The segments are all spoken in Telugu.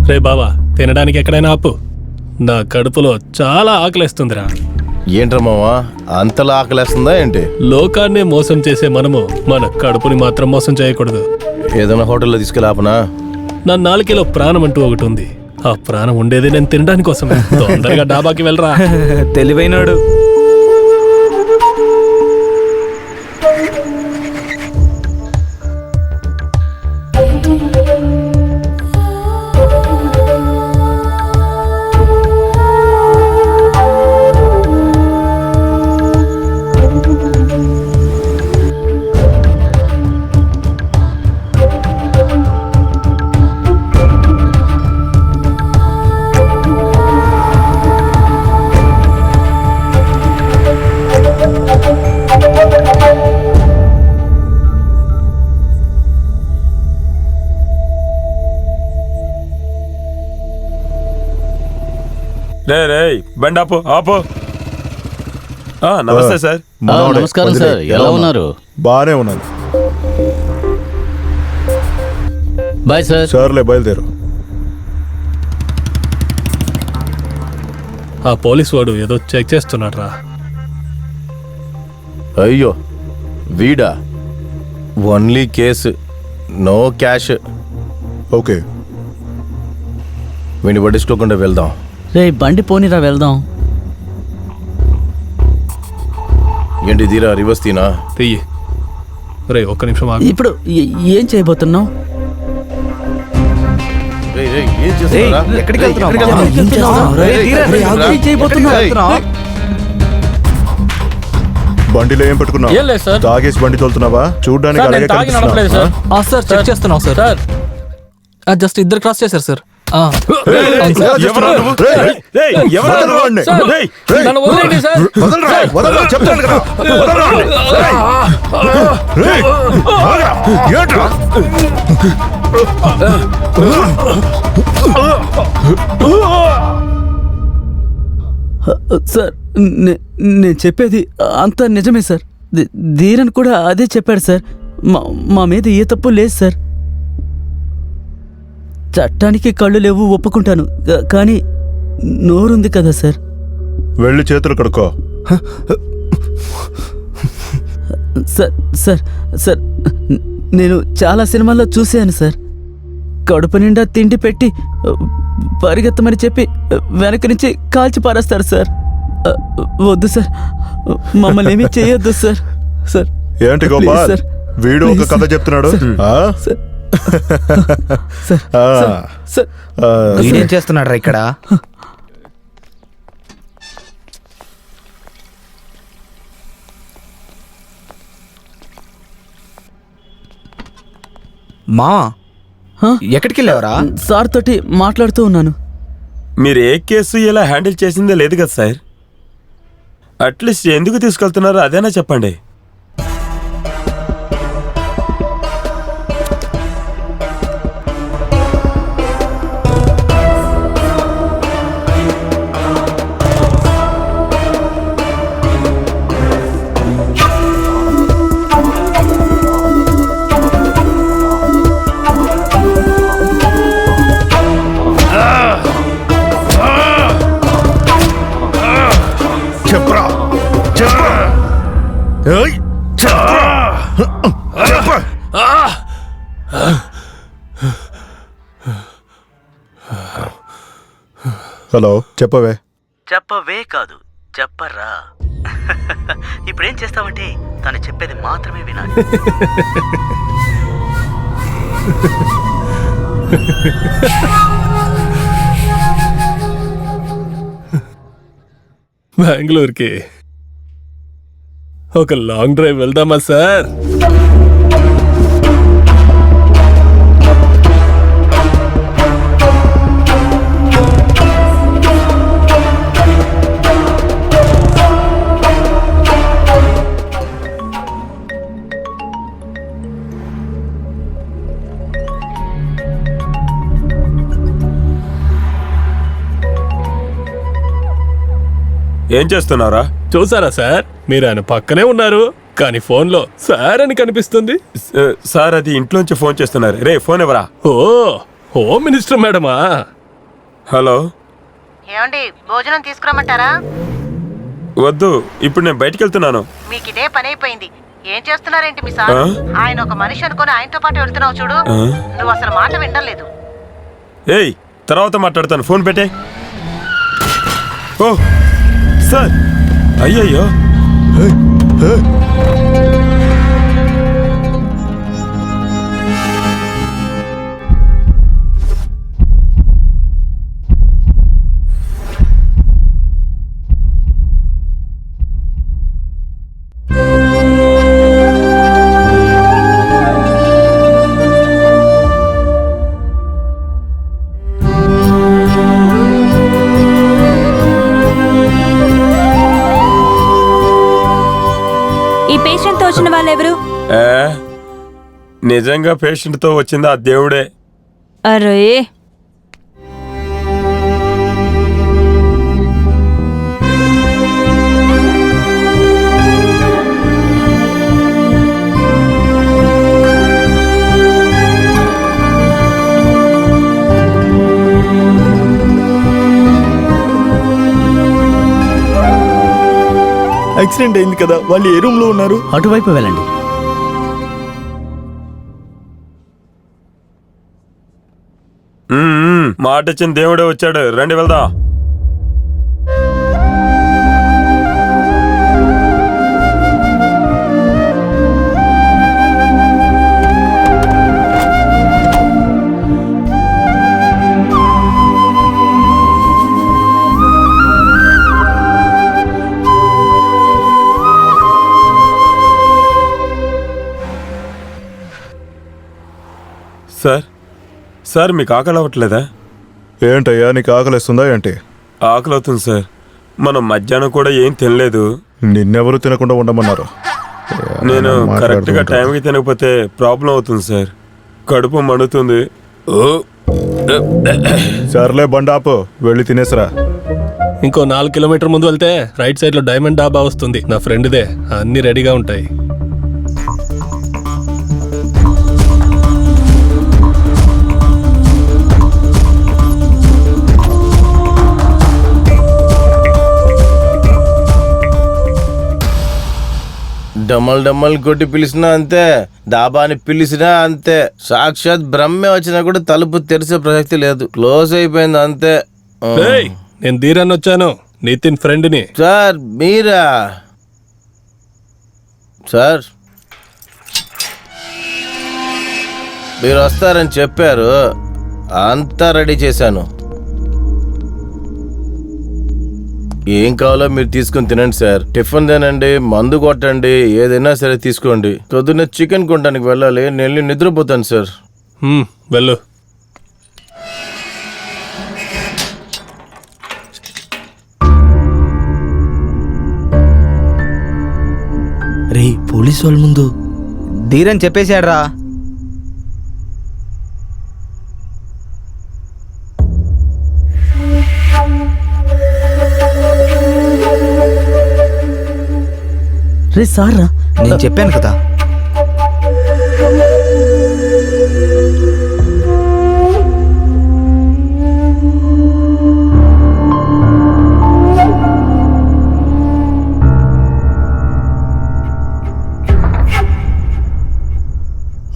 రే బావా, తినడానికి ఎక్కడైనా ఆపు. నా కడుపులో చాలా ఆకలేస్తుందిరా. ఏంట్రా మావా, అంతలా ఆకలేస్తుందా ఏంటి? లోకాన్నే మోసం చేసే మనము మన కడుపుని మాత్రం మోసం చేయకూడదు. ఏదైనా హోటల్లో తీసుకెళ్ళాపనా? నా నాలుకలో ప్రాణం అంటూ ఒకటి ఉంది. ఆ ప్రాణం ఉండేది నేను తినడానికి కోసం. తొందరగా డాబాకి వెళ్ళరా. తెలివైనడు. రే బండి ఆపు ఆపు. నమస్తే సార్. నమస్కారం సార్, ఎలా ఉన్నారు? బానే ఉన్నాను. Bye sir. సర్లే, బయలుదేరు. ఆ పోలీస్ వాడు ఏదో చెక్ చేస్తున్నాడు రా. అయ్యో వీడా? Only case, no cash. Okay, వీడిని పట్టించుకోకుండా వెళ్దాం. రే బండి పోనీరా, వెళ్దాం. ఏంటి తీరా రివర్స్ తీనా? తీయి. రే ఒక్క నిమిషం ఆగు. ఇప్పుడు ఏం చేయబోతున్నావు? రేయ్, రేయ్, ఏం చేస్తున్నావురా? ఎక్కడికి రేయ్, వెళ్తున్నావు? ఎక్కడికి వెళ్తున్నావు? ఏం చేస్తున్నావు? రేయ్, రేయ్, రేయ్, రేయ్, ఏం చేయబోతున్నావు? రేయ్, బండిలో ఏం పెట్టుకున్నావు? ఏం లేదు సార్. తాగేసి బండి తోలుతున్నావా? చూడ్డానికి సార్, అలాగే నేను తాగి నడపలేదు సార్. కనిపిస్తున్నావా? సార్ చెక్ చేస్తున్నాం సార్. జస్ట్ ఇద్దరు క్రాస్ చేశారు సార్. ఎవరు నువ్వు? రేయ్, ఎవరు వదలరా నువ్వు? వాడిని. సార్, రేయ్, నన్ను వదిలేయండి సార్. వదలరా, వదలరా, చెప్తాను కదా. వదలరా వాడిని. రేయ్, ఆగరా. ఏంట్రా? సార్, నేను చెప్పేది అంతా నిజమే సార్. ధీరన్ కూడా అదే చెప్పాడు సార్. మా మీద ఏ తప్పు లేదు సార్. చట్టానికి కళ్ళు లేవు, ఒప్పుకుంటాను. కానీ నోరుంది కదా సార్. వెళ్ళి చేతులు కడుక్కో. సార్ సార్ సార్ నేను చాలా సినిమాల్లో చూశాను సార్. కడుపు నిండా తిండి పెట్టి పరిగెత్తమని చెప్పి వెనక నుంచి కాల్చి పారేస్తారు సార్. వద్దు సార్, మమ్మల్ని ఏమీ చేయొద్దు సార్. సార్ ఏంటి గోపాల్, సార్, వీడు ఒక ప్లీజ్ కథ సార్. చెప్తున్నాడు. ఆ? సార్ సార్ ఆ. సార్ ఆ. వీడేం చేస్తున్నాడు రా ఇక్కడ? మా ఎక్కడికి వెళ్ళావరా? సార్ తోటి మాట్లాడుతూ ఉన్నాను. మీరు ఏ కేసు ఇలా హ్యాండిల్ చేసిందే లేదు కదా సార్. అట్లీస్ట్ ఎందుకు తీసుకెళ్తున్నారో అదేనా చెప్పండి. చెప్పరా, చెప్పరా. ఏయ్, చెప్పరా. చెప్పరా. హలో, చెప్పవే. చెప్పవే కాదు, చెప్పరా. ఇప్పుడేం చేస్తావంటే తను చెప్పేది మాత్రమే వినాలి. బెంగళూరుకి ఒక లాంగ్ డ్రైవ్ వెళ్దామా సార్? ఏం చేస్తున్నారా? చూసారా సార్, మీరు ఆయన పక్కనే ఉన్నారు కానీ ఫోన్లో సార్ అని కనిపిస్తుంది. సార్ అది ఇంట్లోంచి ఫోన్ చేస్తున్నారు. రే ఫోన్ ఎవరా? ఓ, హోమ్ మినిస్టర్ మేడమా? హలో. ఏమండి భోజనం తీసుకురమ్మంటారా? వద్దు, ఇప్పుడు నేను బయటికి వెళ్తున్నాను. మీకు ఇదే పని అయిపోయింది. ఏం చేస్తున్నారేంటి మీ సార్? ఆయన ఒక మనిషి అనుకుని ఆయనతో పాటు వెళ్తున్నావు చూడు. నువ్వు అసలు మాట వినలేదు. ఏయ్, తర్వాత మాట్లాడతాను, ఫోన్ పెట్టే. ఓ సార్, అయ్యయ్యో. ఈ పేషెంట్ తో వచ్చిన వాళ్ళెవరు? నిజంగా పేషెంట్ తో వచ్చిందా ఆ దేవుడే. అరే, యాక్సిడెంట్ అయింది కదా, వాళ్ళు ఏ రూమ్ లో ఉన్నారు? అటువైపు వెళ్ళండి. మాట ఇచ్చిన దేవుడే వచ్చాడు, రండి వెళ్దాం. సార్, సార్ మీకు ఆకలి అవ్వట్లేదా? ఏంటయ్యా, నీకు ఆకలిస్తుందా ఏంటి? ఆకలి అవుతుంది సార్. మనం మధ్యాహ్నం కూడా ఏం తినలేదు. నిన్నెవరు తినకుండా ఉండమన్నారు? నేను కరెక్ట్గా టైంకి తినకపోతే ప్రాబ్లం అవుతుంది సార్. కడుపు మండుతుంది. సర్లే బండాపు, వెళ్ళి తినేసరా. ఇంకో 4 కిలోమీటర్ ముందు వెళ్తే రైట్ సైడ్ లో డైమండ్ డాబా వస్తుంది, నా ఫ్రెండ్దే. అన్ని రెడీగా ఉంటాయి. డమ్మల్ డమ్మల్ కొట్టి పిలిచినా అంతే, డాబాని పిలిచినా అంతే. సాక్షాత్ బ్రహ్మే వచ్చినా కూడా తలుపు తెరిసే ప్రసక్తి లేదు, క్లోజ్ అయిపోయింది అంతే. ఏయ్, నేను ధీరాన్ని వచ్చాను, నితిన్ ఫ్రెండ్ని. సార్ మీరా? సార్ మీరు వస్తారని చెప్పారు, అంతా రెడీ చేశాను. ఏం కావాలో మీరు తీసుకుని తినండి సార్. టిఫిన్ తినండి, మందు కొట్టండి, ఏదైనా సరే తీసుకోండి. పొద్దున్న చికెన్ కొనడానికి వెళ్ళాలి, నేను నిద్రపోతాను సార్. వెళ్ళు. రే, పోలీసు వాళ్ళ ముందు ధీరని చెప్పేశాడ్రా. రే సార్రా, నేను చెప్పాను కదా.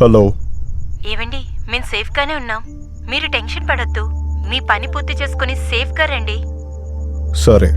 హలో. ఏవండి, మేము సేఫ్ గానే ఉన్నాం, మీరు టెన్షన్ పడొద్దు. మీ పని పూర్తి చేసుకుని సేఫ్ గా రండి. సరే.